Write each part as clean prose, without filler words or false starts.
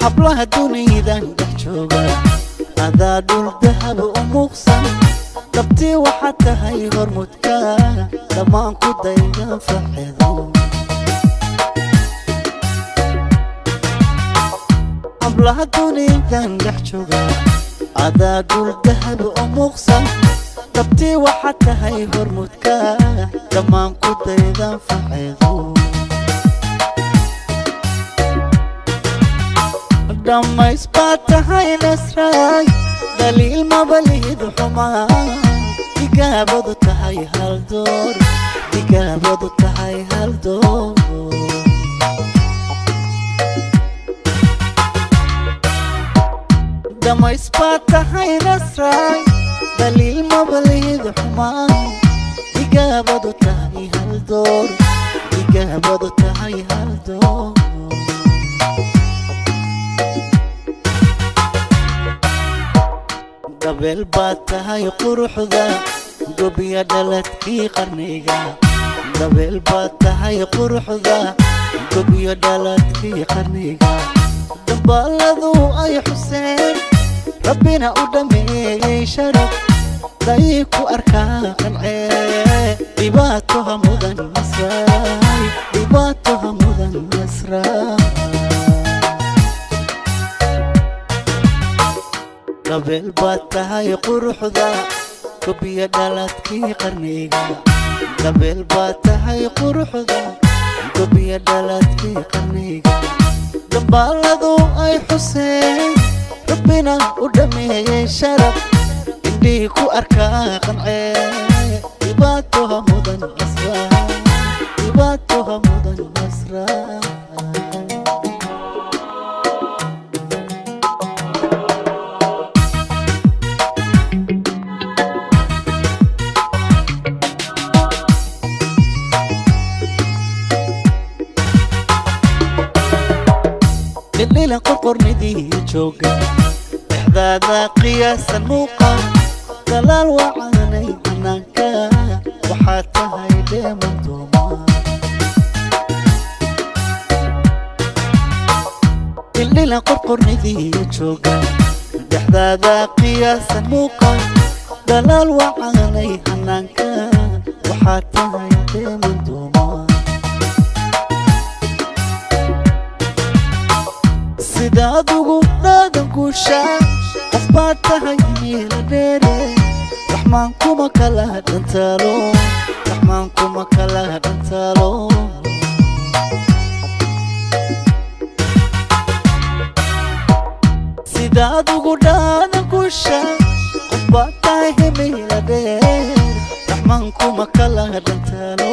hablaha dunidan dhex jooga adaa dhul dahab u muuqsan dabtii waxaad tahay hormudka dhammaan ku dayda farxeedo hablaha dunidan dhex jooga adaa dhul dahab u muuqsan dabtii waxaad tahay hormudka dhammaan ku dayda farxeedo dhammays baad tahay nasraay daliil mabalihid xumaan digaabadu tahay hal door digaabadu tahay hal door dhammays baad tahay nasraay daliil mabalihid xumaan digaabadu tahay hal door digaabadu tahay hal door dabeel baad tahay quruxda gobiya dhaladkii qarniga dabeel baad tahay quruxda gobiya dhaladkii qarniga dambaaladu ay xuseen rabbina u dhameeyey sharaf day ku arkaa qancee dhibaatoha mudan nasraay dhibaatoha mudan nasraay dabeel baad tahay quruxda gobiya dhaladkii qarniga dabeel baad tahay quruxda gobiya dhaladkii qarniga dambaaladu ay xuseen rabbina u dhameeyey sharaf indhihii ku arkaa qancee dhibaatoha mudan nasraay dhibaatoha mudan nasraay الليلة قرندي جوجا إحدادا قياسا موقع دلال وعاني عناكا وحتى هيدي مندوما الليلة قرندي جوجا إحدادا قياسا موقع دلال وعاني عناكا وحتى هيدي مندوما sidaad ugu dhaadan guushaa qof baad tahay meela dheere raxmaan kuma kala dhantaalo raxmaan kuma kala dhantaalo sidaad ugu dhaadan guushaa qof baad tahay meela dheere raxmaan kuma kala dhantaalo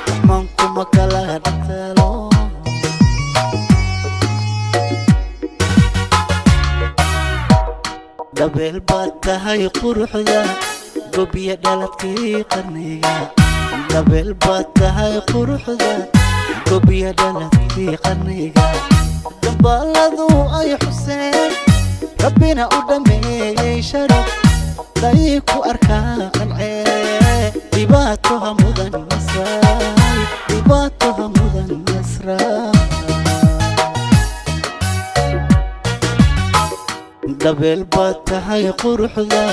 raxmaan kuma kala dhantaalo dabeel baad tahay quruxda gobiya dhaladkii qarniga dabeel baad tahay quruxda gobiya dhaladkii qarniga dambaaladu ay xuseen rabbina u dhameeyey sharaf day ku arkaa qancee dhibaatoha mudan nasraay dhibaatoha mudan nasraay dabeel baad tahay quruxda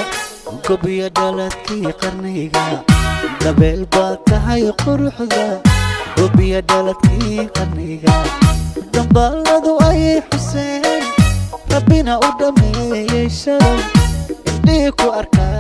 gobiya dhaladkii qarniga dabeel baad tahay quruxda gobiya dhaladkii qarniga dambaaladu ay xuseen rabbina u dhameeyey sharaf indhihii ku arkaa